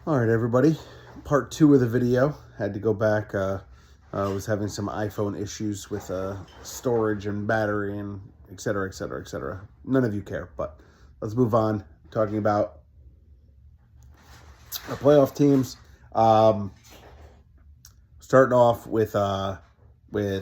All right, everybody. Part 2 of the video. Had to go back. Was having some iPhone issues with storage and battery and et cetera, et cetera, et cetera. None of you care, but let's move on. Talking about our playoff teams. Starting off with we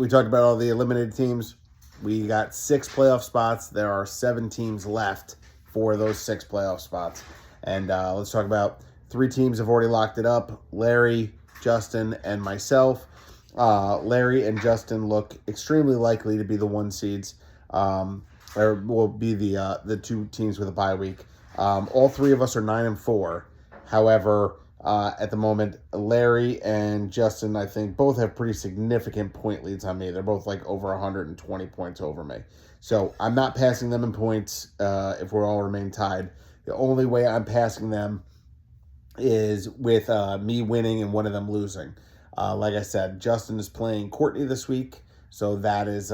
talked about all the eliminated teams. We got 6 playoff spots. There are 7 teams left for those 6 playoff spots. And let's talk about 3 teams have already locked it up. Larry, Justin, and myself. Larry and Justin look extremely likely to be the 1 seeds. Or will be the 2 teams with a bye week. All 3 of us are 9-4. However, at the moment, Larry and Justin, I think, both have pretty significant point leads on me. They're both like over 120 points over me. So I'm not passing them in points if we all remain tied. The only way I'm passing them is with me winning and one of them losing. Like I said, Justin is playing Courtney this week, so that is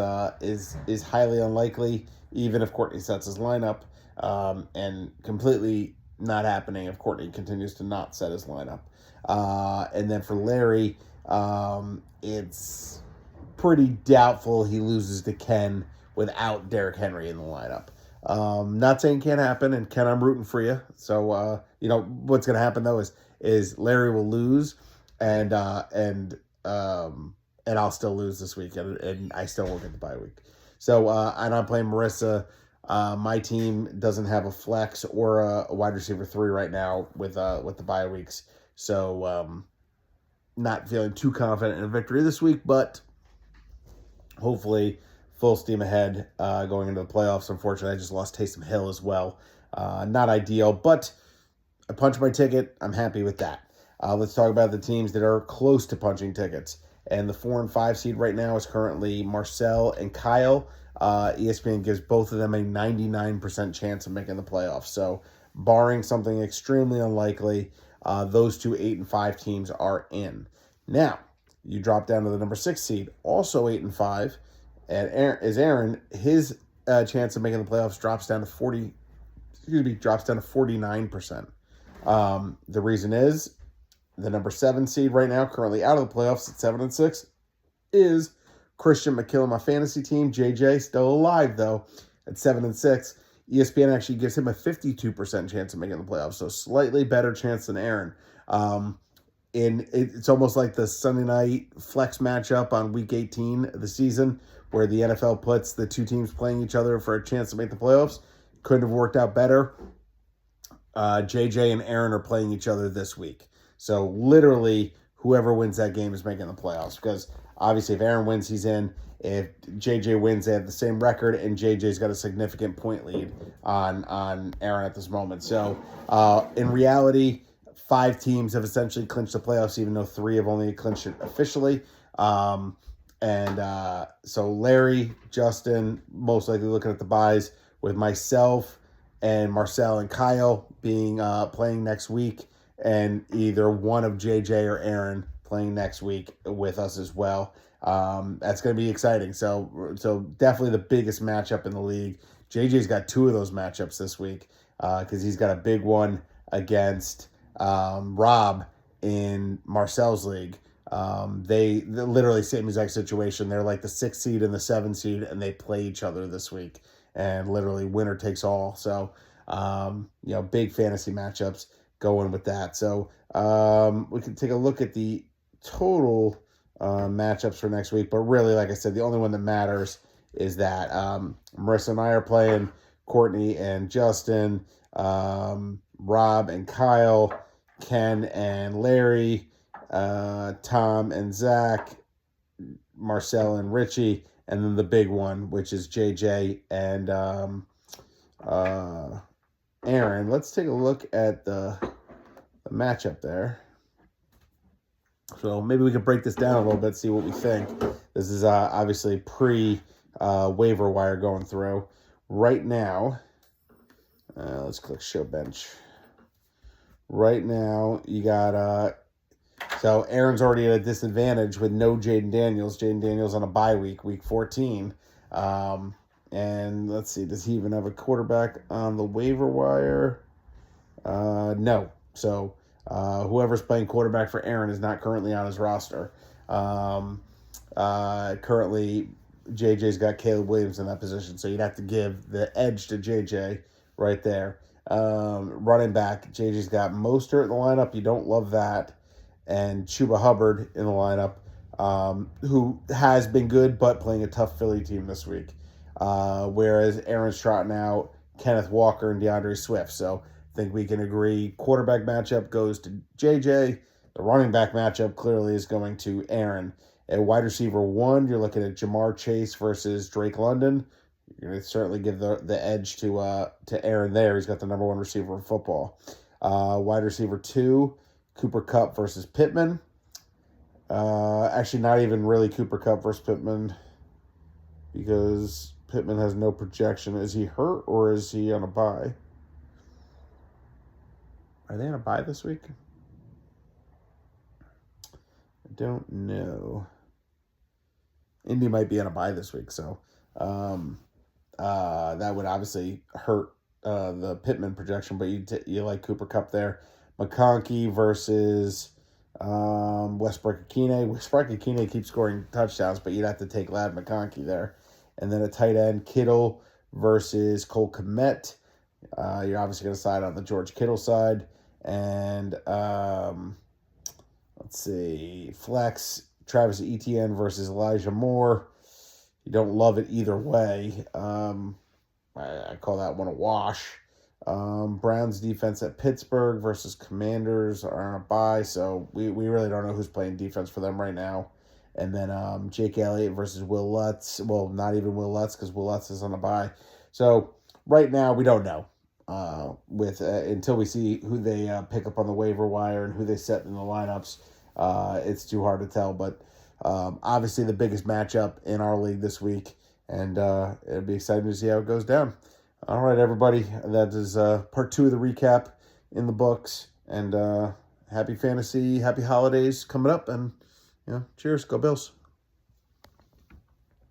highly unlikely, even if Courtney sets his lineup, and completely not happening if Courtney continues to not set his lineup. And then for Larry, it's pretty doubtful he loses to Ken without Derrick Henry in the lineup. Not saying can't happen, and Ken, I'm rooting for you. So, what's going to happen though is Larry will lose, and I'll still lose this week, and I still won't get the bye week. So, and I'm playing Marissa. My team doesn't have a flex or a wide receiver 3 right now with the bye weeks. So, not feeling too confident in a victory this week, but hopefully full steam ahead going into the playoffs. Unfortunately, I just lost Taysom Hill as well. Not ideal, but I punched my ticket. I'm happy with that. Let's talk about the teams that are close to punching tickets. And the 4 and 5 seed right now is currently Marcel and Kyle. ESPN gives both of them a 99% chance of making the playoffs. So barring something extremely unlikely, those 2 8 and 5 teams are in. Now, you drop down to the number 6 seed, also 8 and 5. And Aaron, his chance of making the playoffs drops down to 49%. The reason is the number 7 seed right now, currently out of the playoffs at 7 and 6, is Christian McKill, my fantasy team. JJ still alive though at 7 and 6. ESPN actually gives him a 52% chance of making the playoffs, so slightly better chance than Aaron. It's almost like the Sunday night flex matchup on week 18 of the season, where the NFL puts the 2 teams playing each other for a chance to make the playoffs. Couldn't have worked out better. JJ and Aaron are playing each other this week. So literally, whoever wins that game is making the playoffs, because obviously if Aaron wins, he's in. If JJ wins, they have the same record, and JJ's got a significant point lead on Aaron at this moment. So in reality, 5 teams have essentially clinched the playoffs, even though 3 have only clinched it officially. So Larry, Justin, most likely looking at the buys, with myself and Marcel and Kyle being playing next week, and either one of JJ or Aaron playing next week with us as well. That's going to be exciting. So definitely the biggest matchup in the league. JJ's got 2 of those matchups this week because he's got a big one against Rob in Marcel's league. They're literally same exact situation. They're like the 6 seed and the 7 seed, and they play each other this week, and literally winner takes all. So, big fantasy matchups going with that. So, we can take a look at the total matchups for next week, but really, like I said, the only one that matters is that Marissa and I are playing Courtney and Justin, Rob and Kyle, Ken and Larry, Tom and Zach, Marcel and Richie, and then the big one, which is JJ and Aaron. Let's take a look at the matchup there. So maybe we can break this down a little bit, see what we think. This is obviously pre-waiver wire going through. Right now, let's click show bench. Right now, you got... So Aaron's already at a disadvantage with no Jaden Daniels. Jaden Daniels on a bye week, week 14. And let's see, does he even have a quarterback on the waiver wire? No. So Whoever's playing quarterback for Aaron is not currently on his roster. Currently, JJ's got Caleb Williams in that position, so you'd have to give the edge to JJ right there. Running back, JJ's got Mostert in the lineup. You don't love that. And Chuba Hubbard in the lineup, who has been good, but playing a tough Philly team this week. Whereas Aaron's trotting out Kenneth Walker and DeAndre Swift. So I think we can agree quarterback matchup goes to JJ. The running back matchup clearly is going to Aaron. At wide receiver 1, you're looking at Jamar Chase versus Drake London. You're going to certainly give the edge to Aaron there. He's got the number 1 receiver in football. Wide receiver 2, Cooper Kupp versus Pittman. Actually, not even really Cooper Kupp versus Pittman, because Pittman has no projection. Is he hurt or is he on a bye? Are they on a bye this week? I don't know. Indy might be on a bye this week, so that would obviously hurt the Pittman projection, but you like Cooper Kupp there. McConkey versus Westbrook-Akine. Westbrook-Akine keeps scoring touchdowns, but you'd have to take Ladd McConkey there. And then a tight end, Kittle versus Cole Kmet. You're obviously going to side on the George Kittle side. And let's see, flex, Travis Etienne versus Elijah Moore. You don't love it either way. I call that one a wash. Browns defense at Pittsburgh versus Commanders are on a bye, so we really don't know who's playing defense for them right now. And then Jake Elliott versus Will Lutz. Well, not even Will Lutz, because Will Lutz is on a bye. So right now we don't know. Until we see who they pick up on the waiver wire and who they set in the lineups, it's too hard to tell. But obviously the biggest matchup in our league this week, and it'll be exciting to see how it goes down. All right, everybody, that is part 2 of the recap in the books, and happy fantasy, happy holidays coming up, and cheers, go Bills.